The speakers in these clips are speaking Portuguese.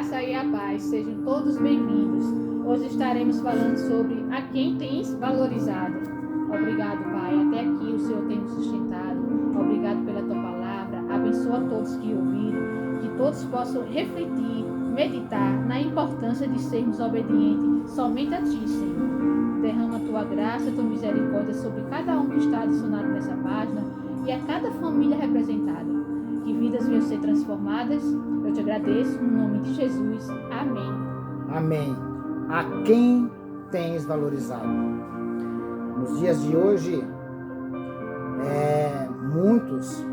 graça e a paz, sejam todos bem-vindos. Hoje estaremos falando sobre a quem tens valorizado. Obrigado, Pai, até aqui o Senhor tem nos sustentado. Obrigado pela tua palavra. Abençoa todos que ouviram, que todos possam refletir, meditar na importância de sermos obedientes somente a ti, Senhor. Derrama a tua graça, a tua misericórdia sobre cada um que está adicionado nessa página e a cada família representada. Que vidas venham ser transformadas. Eu te agradeço no nome de Jesus. Amém. Amém. A quem tens valorizado? Nos dias de hoje, muitos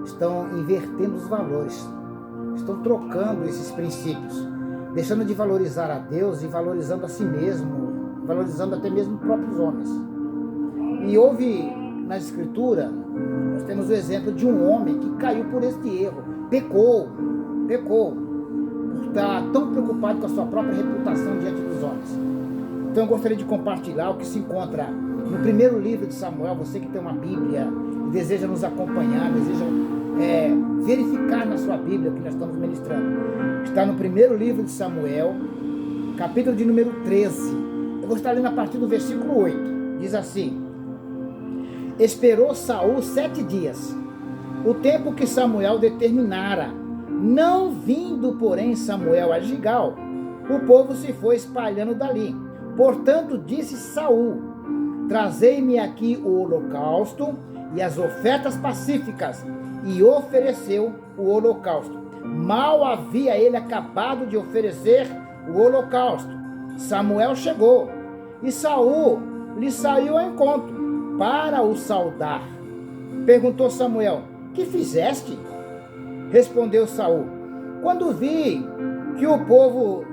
estão invertendo os valores, estão trocando esses princípios, deixando de valorizar a Deus e valorizando a si mesmo, valorizando até mesmo os próprios homens. E houve na Escritura, nós temos o exemplo de um homem que caiu por este erro, pecou, por estar tão preocupado com a sua própria reputação diante dos homens. Então eu gostaria de compartilhar o que se encontra no primeiro livro de Samuel. Você que tem uma Bíblia e deseja nos acompanhar, deseja verificar na sua Bíblia o que nós estamos ministrando. Está no primeiro livro de Samuel, capítulo de número 13. Eu vou estar lendo a partir do versículo 8. Diz assim: Esperou Saul 7 dias, o tempo que Samuel determinara. Não vindo, porém, Samuel a Gigal, o povo se foi espalhando dali. Portanto, disse Saul: Trazei-me aqui o holocausto e as ofertas pacíficas. E ofereceu o holocausto. Mal havia ele acabado de oferecer o holocausto, Samuel chegou, e Saul lhe saiu ao encontro para o saudar. Perguntou Samuel: Que fizeste? Respondeu Saul: Quando vi que o povo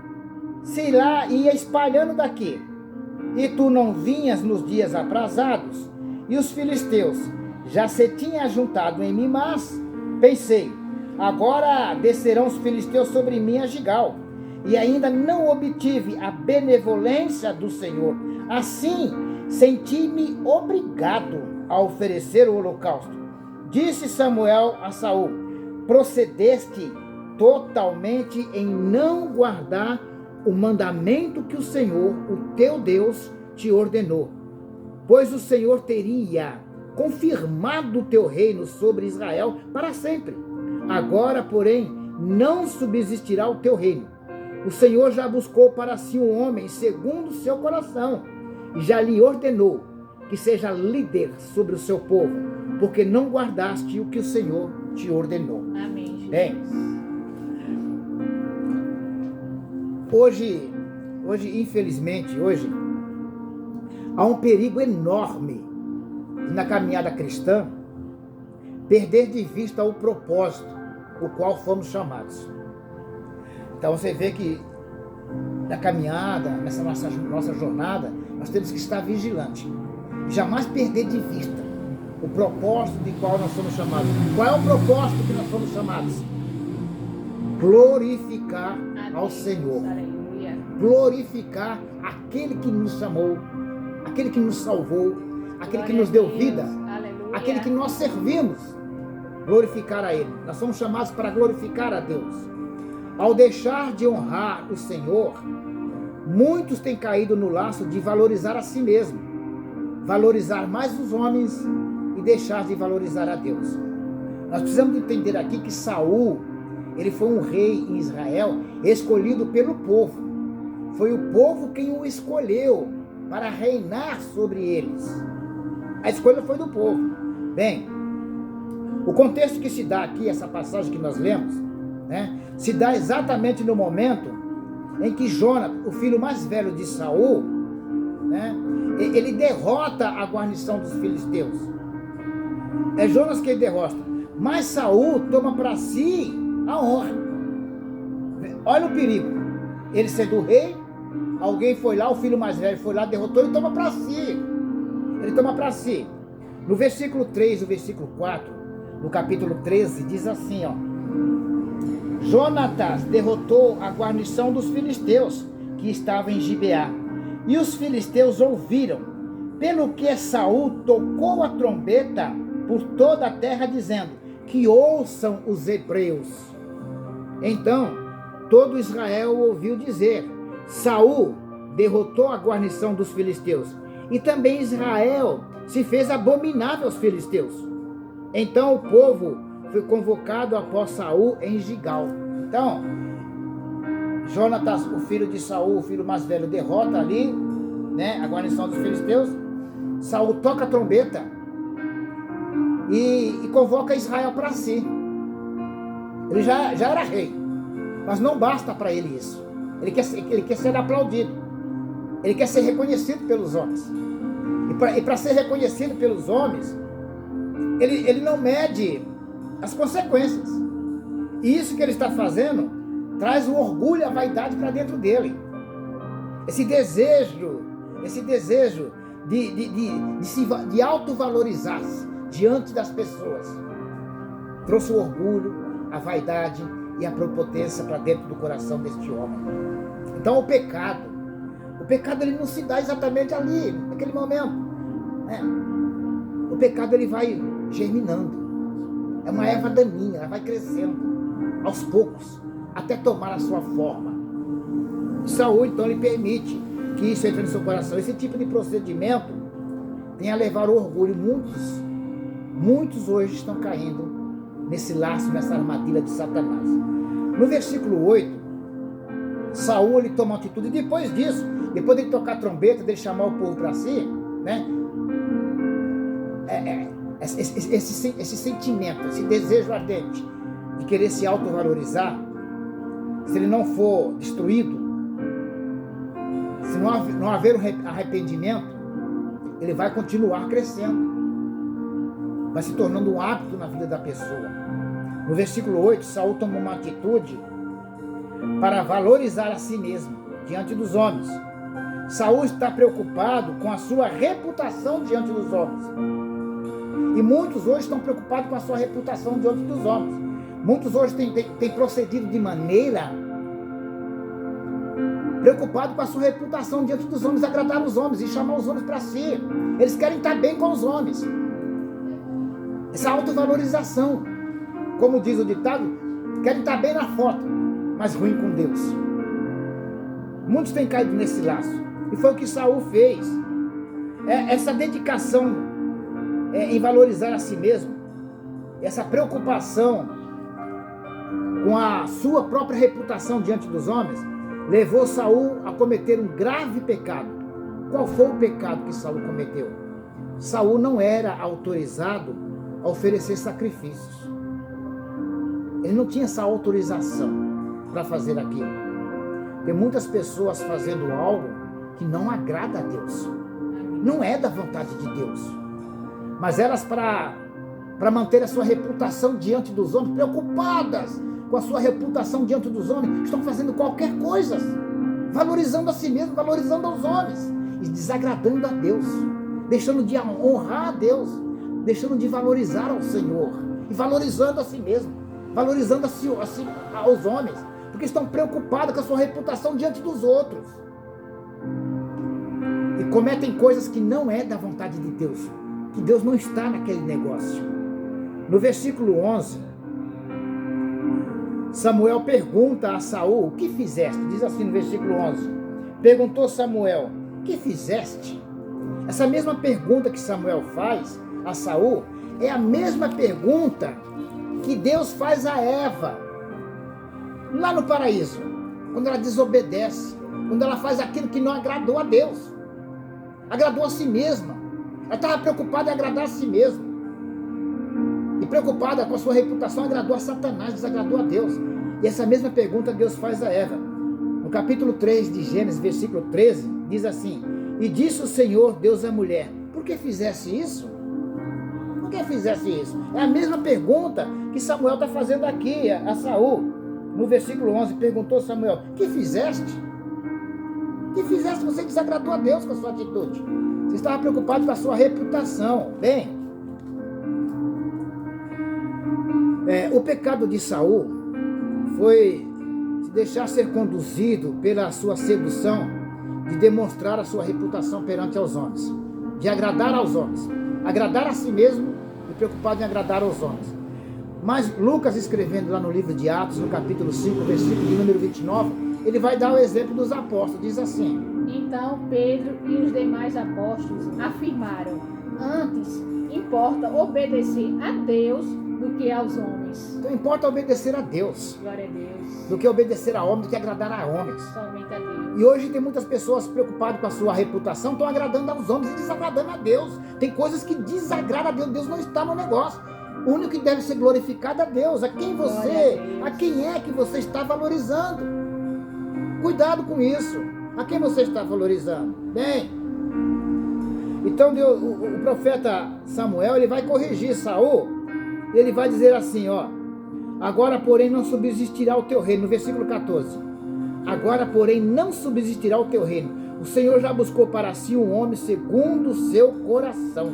se lá ia espalhando daqui, e tu não vinhas nos dias aprazados, e os filisteus já se tinham ajuntado em Mimás, pensei: agora descerão os filisteus sobre mim a Gigal, e ainda não obtive a benevolência do Senhor. Assim, senti-me obrigado a oferecer o holocausto. Disse Samuel a Saul: Procedeste totalmente em não guardar o mandamento que o Senhor, o teu Deus, te ordenou, pois o Senhor teria confirmado o teu reino sobre Israel para sempre. Agora, porém, não subsistirá o teu reino. O Senhor já buscou para si um homem segundo o seu coração, e já lhe ordenou que seja líder sobre o seu povo, porque não guardaste o que o Senhor te ordenou. Amém, Jesus. Bem, hoje, infelizmente, há um perigo enorme na caminhada cristã, perder de vista o propósito, o qual fomos chamados. Então você vê que na caminhada, nessa nossa jornada, nós temos que estar vigilantes, jamais perder de vista o propósito de qual nós somos chamados. Qual é o propósito que nós somos chamados? Glorificar ao Senhor. Aleluia. Glorificar aquele que nos chamou, aquele que nos salvou, aquele que nos deu vida, aquele que nós servimos. Glorificar a Ele. Nós somos chamados para glorificar a Deus. Ao deixar de honrar o Senhor, muitos têm caído no laço de valorizar a si mesmo, valorizar mais os homens e deixar de valorizar a Deus. Nós precisamos entender aqui que Saul, ele foi um rei em Israel escolhido pelo povo. Foi o povo quem o escolheu para reinar sobre eles. A escolha foi do povo. Bem, o contexto que se dá aqui, essa passagem que nós lemos, se dá exatamente no momento em que Jonas, o filho mais velho de Saul, ele derrota a guarnição dos filisteus. É Jonas que ele derrota, mas Saul toma para si a honra. Olha o perigo. Ele sendo rei, alguém foi lá, o filho mais velho foi lá, derrotou e toma para si. Ele toma para si. No versículo 3, o versículo 4, no capítulo 13, diz assim, Jonatas derrotou a guarnição dos filisteus que estava em Gibeá, e os filisteus ouviram, pelo que Saul tocou a trombeta por toda a terra, dizendo: que ouçam os hebreus. Então todo Israel ouviu dizer: Saul derrotou a guarnição dos filisteus, e também Israel se fez abominável aos filisteus. Então o povo foi convocado após Saul em Gigal. Então, Jonatas, o filho de Saul, o filho mais velho, derrota ali, né, a guarnição dos filisteus. Saul toca a trombeta e convoca Israel para si. Ele já era rei, mas não basta para ele isso. Ele quer ser aplaudido, ele quer ser reconhecido pelos homens. E para ser reconhecido pelos homens, ele não mede as consequências. E isso que ele está fazendo traz o orgulho e a vaidade para dentro dele. Esse desejo de autovalorizar-se diante das pessoas trouxe o orgulho, a vaidade e a prepotência para dentro do coração deste homem. Então o pecado ele não se dá exatamente ali, naquele momento, né? O pecado ele vai germinando, é uma erva daninha, ela vai crescendo aos poucos até tomar a sua forma. Saul então ele permite que isso entre no seu coração. Esse tipo de procedimento tem a levar ao orgulho. Muitos hoje estão caindo nesse laço, nessa armadilha de Satanás. No versículo 8, Saul ele toma uma atitude. Depois disso, depois de tocar a trombeta, de chamar o povo para si, né? Esse sentimento, esse desejo ardente de querer se autovalorizar, se ele não for destruído, se não haver arrependimento, ele vai continuar crescendo, vai se tornando um hábito na vida da pessoa. No versículo 8, Saul tomou uma atitude para valorizar a si mesmo diante dos homens. Saul está preocupado com a sua reputação diante dos homens. E muitos hoje estão preocupados com a sua reputação diante dos homens. Muitos hoje têm procedido de maneira preocupado com a sua reputação diante dos homens, agradar os homens e chamar os homens para si. Eles querem estar bem com os homens. Essa autovalorização, como diz o ditado, querem estar bem na foto, mas ruim com Deus. Muitos têm caído nesse laço. E foi o que Saul fez. Essa dedicação em valorizar a si mesmo, essa preocupação com a sua própria reputação diante dos homens, levou Saul a cometer um grave pecado. Qual foi o pecado que Saul cometeu? Saul não era autorizado a oferecer sacrifícios. Ele não tinha essa autorização para fazer aquilo. Tem muitas pessoas fazendo algo que não agrada a Deus. Não é da vontade de Deus. Mas elas, para manter a sua reputação diante dos homens, preocupadas com a sua reputação diante dos homens, estão fazendo qualquer coisa, valorizando a si mesmo, valorizando aos homens, e desagradando a Deus, deixando de honrar a Deus, deixando de valorizar ao Senhor, e valorizando a si mesmo, valorizando aos homens, porque estão preocupados com a sua reputação diante dos outros, e cometem coisas que não é da vontade de Deus, que Deus não está naquele negócio. No versículo 11, Samuel pergunta a Saul: o que fizeste? Diz assim no versículo 11. Perguntou Samuel: o que fizeste? Essa mesma pergunta que Samuel faz a Saul é a mesma pergunta que Deus faz a Eva lá no paraíso, quando ela desobedece, quando ela faz aquilo que não agradou a Deus, agradou a si mesma. Ela estava preocupada em agradar a si mesma. E preocupada com a sua reputação, agradou a Satanás, desagradou a Deus. E essa mesma pergunta Deus faz a Eva. No capítulo 3 de Gênesis, versículo 13, diz assim: e disse o Senhor Deus à mulher: por que fizesse isso? Por que fizesse isso? É a mesma pergunta que Samuel está fazendo aqui a Saul. No versículo 11, perguntou Samuel: o que fizeste? O que fizeste? Você desagradou a Deus com a sua atitude. Você estava preocupado com a sua reputação. Bem, o pecado de Saul foi se deixar ser conduzido pela sua sedução de demonstrar a sua reputação perante aos homens, de agradar aos homens, agradar a si mesmo e preocupado em agradar aos homens. Mas Lucas, escrevendo lá no livro de Atos, no capítulo 5, versículo de número 29, ele vai dar o exemplo dos apóstolos. Diz assim: Então Pedro e os demais apóstolos afirmaram: antes importa obedecer a Deus do que aos homens. Então importa obedecer a Deus, Glória a Deus. do que obedecer a homens, do que agradar a homens. Somente a Deus. E hoje tem muitas pessoas preocupadas com a sua reputação, estão agradando aos homens e desagradando a Deus. Tem coisas que desagradam a Deus, Deus não está no negócio. O único que deve ser glorificado é Deus. A quem é que você está valorizando? Cuidado com isso. A quem você está valorizando? Bem, então Deus, o profeta Samuel, ele vai corrigir Saul. Ele vai dizer assim, ó: agora, porém, não subsistirá o teu reino. No versículo 14. Agora, porém, não subsistirá o teu reino. O Senhor já buscou para si um homem segundo o seu coração.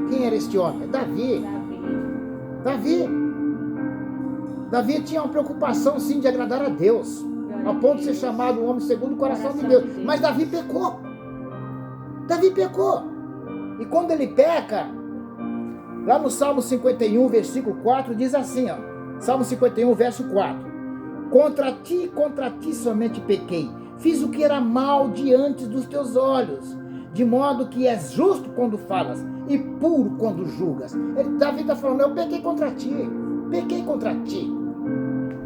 Quem era este homem? É Davi. Davi tinha uma preocupação, sim, de agradar a Deus, ao ponto de ser chamado um homem segundo o coração de Deus. Mas Davi pecou. E quando ele peca, lá no Salmo 51, versículo 4, diz assim, ó. Salmo 51, verso 4. Contra ti somente pequei. Fiz o que era mal diante dos teus olhos, de modo que és justo quando falas e puro quando julgas. Davi está falando: eu pequei contra ti.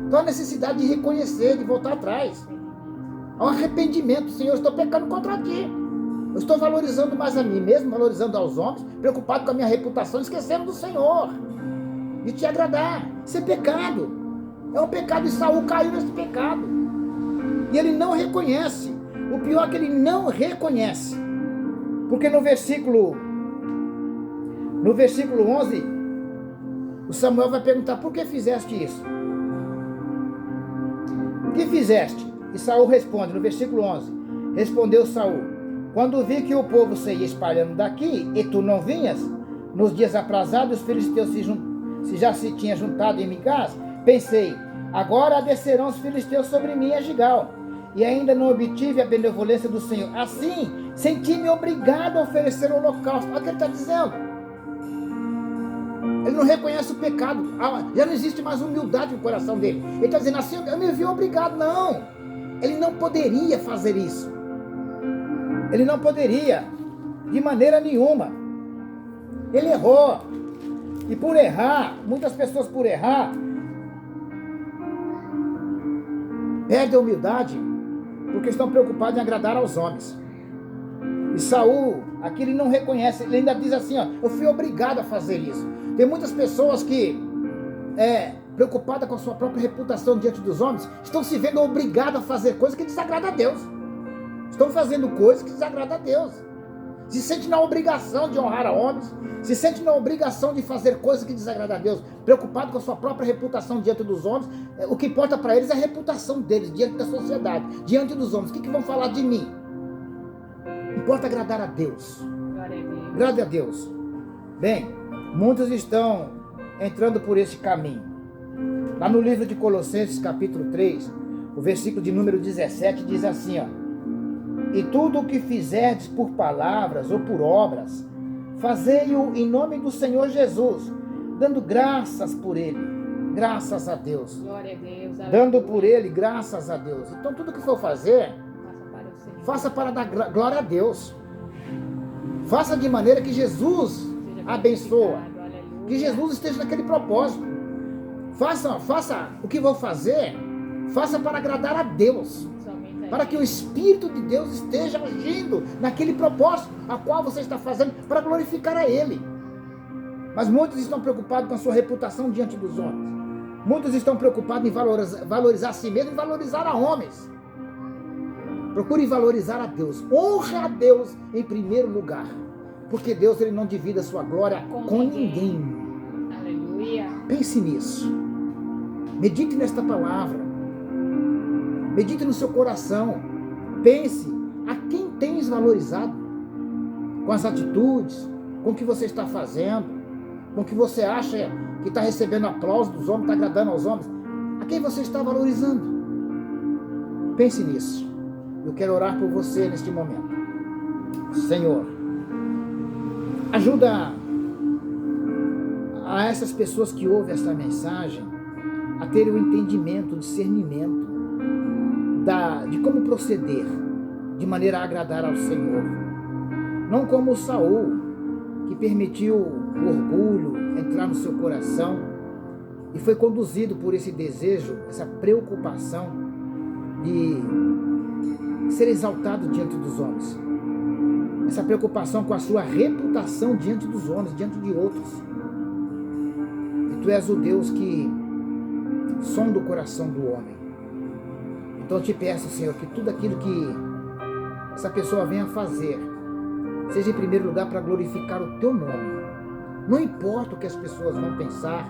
Então há necessidade de reconhecer, de voltar atrás. Há um arrependimento: Senhor, eu estou pecando contra ti. Eu estou valorizando mais a mim mesmo, valorizando aos homens, preocupado com a minha reputação, esquecendo do Senhor, de te agradar. Isso é pecado. É um pecado, e Saul caiu nesse pecado. E ele não reconhece. O pior é que ele não reconhece. Porque no versículo 11, o Samuel vai perguntar: por que fizeste isso? O que fizeste? E Saul responde, no versículo 11: respondeu Saul: quando vi que o povo se ia espalhando daqui, e tu não vinhas, nos dias aprazados, os filisteus se já se tinham juntado em Micás, pensei: agora descerão os filisteus sobre mim a Gigal, e ainda não obtive a benevolência do Senhor. Assim, senti-me obrigado a oferecer o holocausto. Olha o que ele está dizendo. Ele não reconhece o pecado. Já não existe mais humildade no coração dele. Ele está dizendo assim: eu me vi obrigado. Não. Ele não poderia fazer isso. Ele não poderia, de maneira nenhuma. Ele errou. E por errar, muitas pessoas por errar, perdem a humildade, porque estão preocupados em agradar aos homens. E Saul, aqui ele não reconhece, ele ainda diz assim, ó: eu fui obrigado a fazer isso. Tem muitas pessoas que, preocupadas com a sua própria reputação diante dos homens, estão se vendo obrigadas a fazer coisas que desagradam a Deus. Estão fazendo coisas que desagradam a Deus. Se sente na obrigação de honrar a homens, se sente na obrigação de fazer coisas que desagradam a Deus, preocupado com a sua própria reputação diante dos homens. O que importa para eles é a reputação deles diante da sociedade, diante dos homens. O que vão falar de mim? Importa agradar a Deus. Glória a Deus. Bem, muitos estão entrando por esse caminho. Lá no livro de Colossenses, capítulo 3, o versículo de número 17 diz assim, ó: e tudo o que fizerdes por palavras ou por obras, fazei-o em nome do Senhor Jesus, dando graças por Ele, graças a Deus. Glória a Deus. Dando por Ele, graças a Deus. Então tudo que for fazer, faça para dar glória a Deus. Faça de maneira que Jesus abençoa, que Jesus esteja naquele propósito. Faça o que vou fazer, faça para agradar a Deus, para que o Espírito de Deus esteja agindo naquele propósito a qual você está fazendo, para glorificar a Ele. Mas muitos estão preocupados com a sua reputação diante dos homens. Muitos estão preocupados em valorizar a si mesmo e valorizar a homens. Procure valorizar a Deus. Honre a Deus em primeiro lugar. Porque Deus, Ele não divide a sua glória com ninguém. Aleluia. Pense nisso. Medite nesta palavra. Medite no seu coração. Pense a quem tens valorizado. Com as atitudes, com o que você está fazendo, com o que você acha que está recebendo aplauso dos homens, está agradando aos homens. A quem você está valorizando? Pense nisso. Eu quero orar por você neste momento. Senhor, ajuda a essas pessoas que ouvem essa mensagem a terem o entendimento, o discernimento de como proceder de maneira a agradar ao Senhor. Não como Saul, que permitiu o orgulho entrar no seu coração e foi conduzido por esse desejo, essa preocupação de ser exaltado diante dos homens. Essa preocupação com a sua reputação diante dos homens, diante de outros. E tu és o Deus que sonda o coração do homem. Então eu te peço, Senhor, que tudo aquilo que essa pessoa venha fazer, seja em primeiro lugar para glorificar o teu nome. Não importa o que as pessoas vão pensar,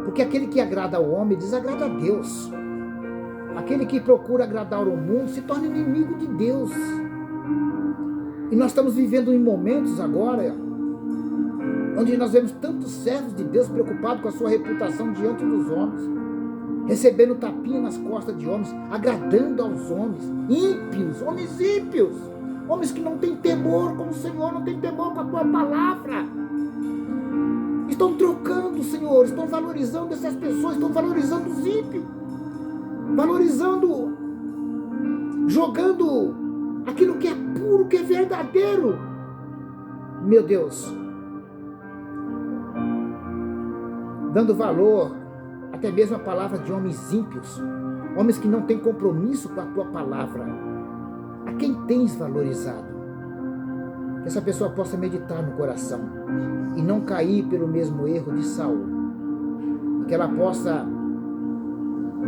porque aquele que agrada ao homem desagrada a Deus. Aquele que procura agradar ao mundo se torna inimigo de Deus. E nós estamos vivendo em momentos agora onde nós vemos tantos servos de Deus preocupados com a sua reputação diante dos homens, recebendo tapinha nas costas de homens, agradando aos homens, homens ímpios, homens que não têm temor com o Senhor, não têm temor com a tua palavra. Estão trocando, Senhor, estão valorizando essas pessoas, estão valorizando os ímpios, valorizando, jogando aquilo que é puro, que é verdadeiro. Meu Deus, dando valor até mesmo a palavra de homens ímpios, homens que não têm compromisso com a tua palavra. A quem tens valorizado? Que essa pessoa possa meditar no coração e não cair pelo mesmo erro de Saul, e que ela possa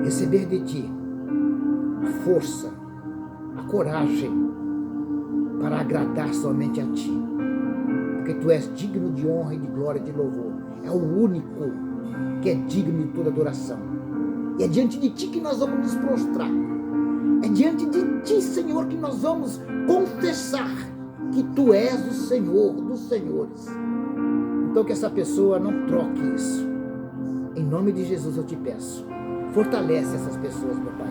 receber de ti a força, a coragem para agradar somente a ti, porque tu és digno de honra e de glória e de louvor. É o único que é digno de toda adoração. E é diante de ti que nós vamos nos prostrar. É diante de ti, Senhor, que nós vamos confessar que tu és o Senhor dos senhores. Então que essa pessoa não troque isso. Em nome de Jesus eu te peço. Fortalece essas pessoas, meu Pai.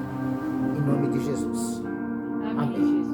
Em nome de Jesus. Amém. Amém.